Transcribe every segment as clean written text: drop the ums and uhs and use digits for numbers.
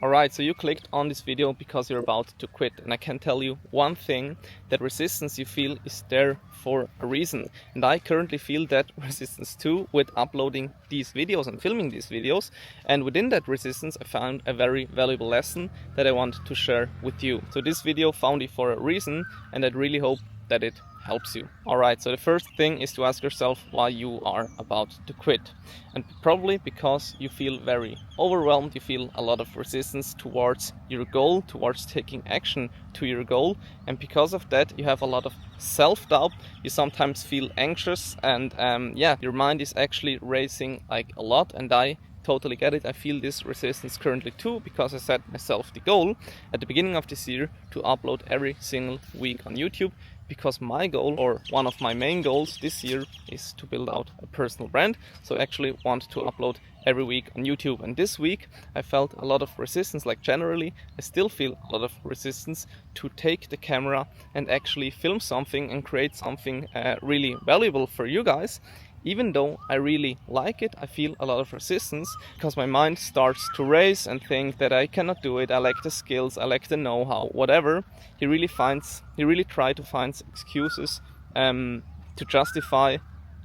Alright, so you clicked on this video because you're about to quit, and I can tell you one thing: that resistance you feel is there for a reason. And I currently feel that resistance too with uploading these videos and filming these videos, and within that resistance I found a very valuable lesson that I want to share with you. So this video found it for a reason, and I really hope that it helps you. Alright, so the first thing is to ask yourself why you are about to quit. And probably because you feel very overwhelmed, you feel a lot of resistance towards your goal, towards taking action to your goal. And because of that, you have a lot of self-doubt. You sometimes feel anxious, and your mind is actually racing like a lot. And I totally get it. I feel this resistance currently too, because I set myself the goal at the beginning of this year to upload every single week on YouTube, because my goal, or one of my main goals this year, is to build out a personal brand. So I actually want to upload every week on YouTube. And this week I felt a lot of resistance. Like generally I still feel a lot of resistance to take the camera and actually film something and create something really valuable for you guys. Even though I really like it, I feel a lot of resistance because my mind starts to race and think that I cannot do it. I lack the skills, I lack the know-how, whatever. He really tries to find excuses to justify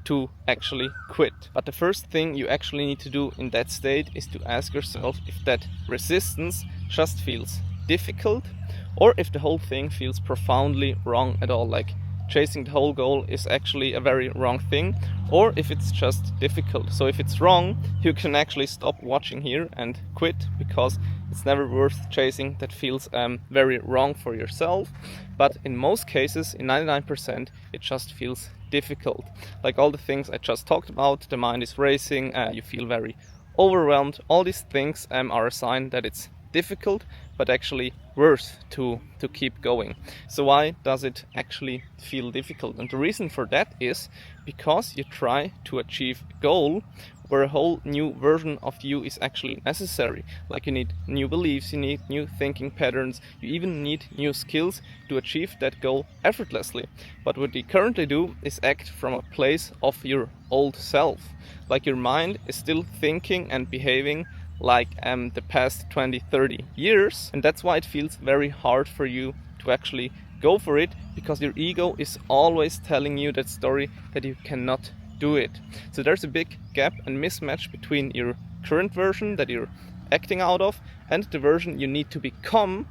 to actually quit. But the first thing you actually need to do in that state is to ask yourself if that resistance just feels difficult, or if the whole thing feels profoundly wrong at all, like chasing the whole goal is actually a very wrong thing, or if it's just difficult. So if it's wrong, you can actually stop watching here and quit, because it's never worth chasing that feels very wrong for yourself. But in most cases, in 99%, it just feels difficult. Like all the things I just talked about, the mind is racing, you feel very overwhelmed. All these things are a sign that it's difficult, but actually worth to keep going. So why does it actually feel difficult? And the reason for that is because you try to achieve a goal where a whole new version of you is actually necessary. Like you need new beliefs, you need new thinking patterns, you even need new skills to achieve that goal effortlessly. But what you currently do is act from a place of your old self. Like your mind is still thinking and behaving like the past 20-30 years, and that's why it feels very hard for you to actually go for it, because your ego is always telling you that story that you cannot do it. So there's a big gap and mismatch between your current version that you're acting out of and the version you need to become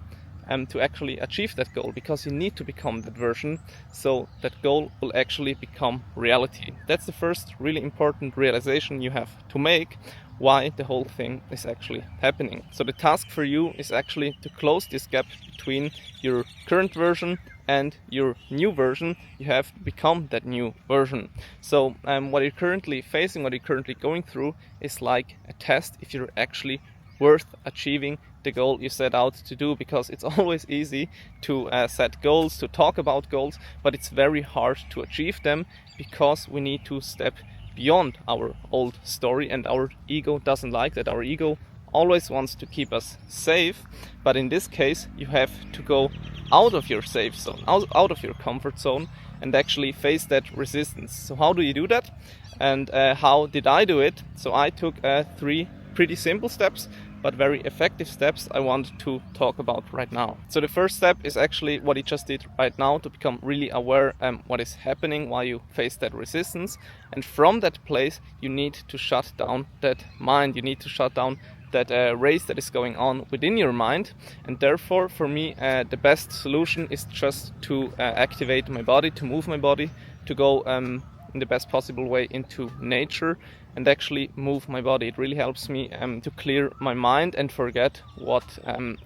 to actually achieve that goal, because you need to become that version so that goal will actually become reality. That's the first really important realization you have to make, why the whole thing is actually happening. So the task for you is actually to close this gap between your current version and your new version. You have to become that new version. So what you're currently facing, what you're currently going through, is like a test if you're actually worth achieving the goal you set out to do, because it's always easy to set goals, to talk about goals, but it's very hard to achieve them, because we need to step beyond our old story, and our ego doesn't like that. Our ego always wants to keep us safe, but in this case you have to go out of your safe zone, out of your comfort zone, and actually face that resistance. So how do you do that, and how did I do it? So I took 3 pretty simple steps, but very effective steps I want to talk about right now. So the first step is actually what you just did right now, to become really aware what is happening while you face that resistance. And from that place, you need to shut down that mind. You need to shut down that race that is going on within your mind. And therefore, for me, the best solution is just to activate my body, to move my body, to go in the best possible way into nature and actually move my body. It really helps me to clear my mind and forget what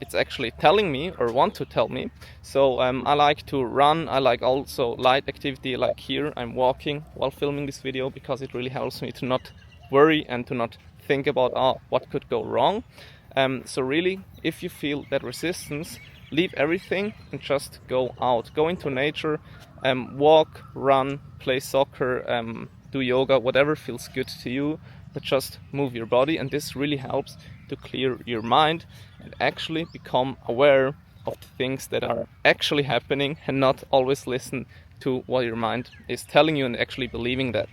it's actually telling me or want to tell me. So I like to run. I like also light activity, like here I'm walking while filming this video, because it really helps me to not worry and to not think about what could go wrong. So really, if you feel that resistance, leave everything and just go out. Go into nature, walk, run, play soccer, do yoga, whatever feels good to you, but just move your body. And this really helps to clear your mind and actually become aware of the things that are actually happening, and not always listen to what your mind is telling you and actually believing that.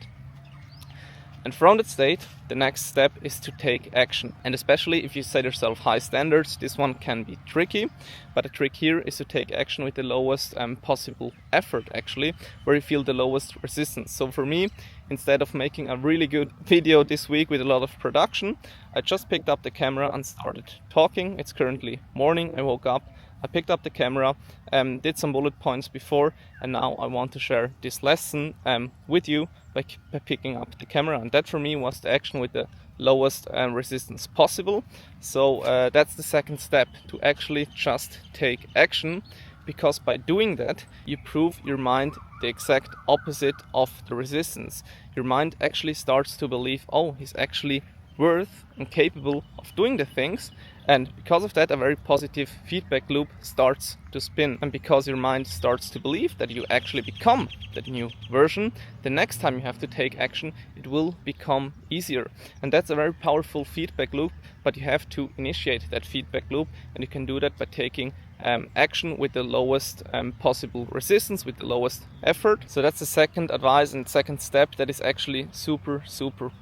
And from that state, the next step is to take action. And especially if you set yourself high standards, this one can be tricky. But the trick here is to take action with the lowest possible effort, actually, where you feel the lowest resistance. So for me, instead of making a really good video this week with a lot of production, I just picked up the camera and started talking. It's currently morning. I woke up, I picked up the camera, did some bullet points before, and now I want to share this lesson with you by picking up the camera. And that for me was the action with the lowest resistance possible. So that's the second step, to actually just take action, because by doing that you prove your mind the exact opposite of the resistance. Your mind actually starts to believe, oh, he's actually worth and capable of doing the things, and because of that a very positive feedback loop starts to spin. And because your mind starts to believe that you actually become that new version, the next time you have to take action it will become easier. And that's a very powerful feedback loop, but you have to initiate that feedback loop, and you can do that by taking action with the lowest possible resistance, with the lowest effort. So that's the second advice and second step that is actually super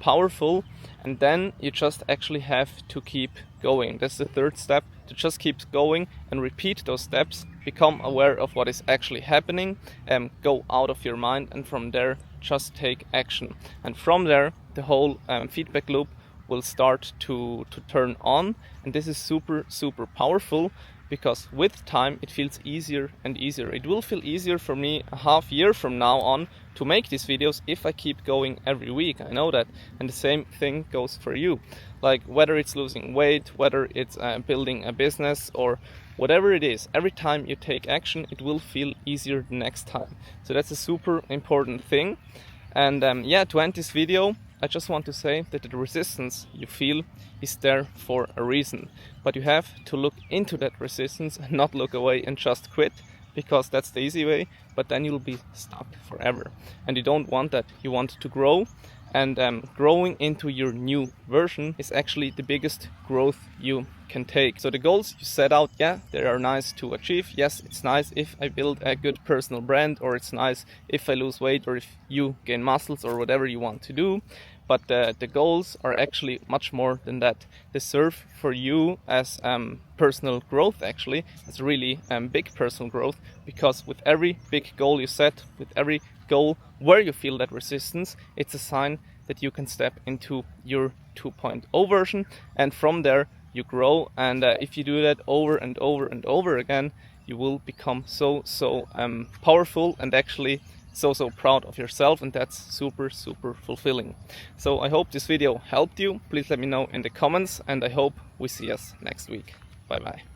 powerful. And then you just actually have to keep going. That's the third step, to just keep going and repeat those steps, become aware of what is actually happening, go out of your mind, and from there just take action. And from there the whole feedback loop will start to turn on. And this is super powerful, because with time it feels easier and easier. It will feel easier for me a half year from now on to make these videos if I keep going every week. I know that. And the same thing goes for you. Like whether it's losing weight, whether it's building a business, or whatever it is, every time you take action it will feel easier the next time. So that's a super important thing. And to end this video, I just want to say that the resistance you feel is there for a reason. But you have to look into that resistance and not look away and just quit, because that's the easy way, but then you'll be stuck forever. And you don't want that. You want to grow, and growing into your new version is actually the biggest growth you can take. So the goals you set out, yeah, they are nice to achieve. Yes, it's nice if I build a good personal brand, or it's nice if I lose weight, or if you gain muscles, or whatever you want to do. But the goals are actually much more than that. They serve for you as personal growth, actually. It's really big personal growth, because with every big goal you set, with every goal where you feel that resistance, it's a sign that you can step into your 2.0 version, and from there you grow. And if you do that over and over again, you will become so powerful, and actually so proud of yourself, and that's super fulfilling. So I hope this video helped you. Please let me know in the comments, and I hope we see us next week. Bye bye.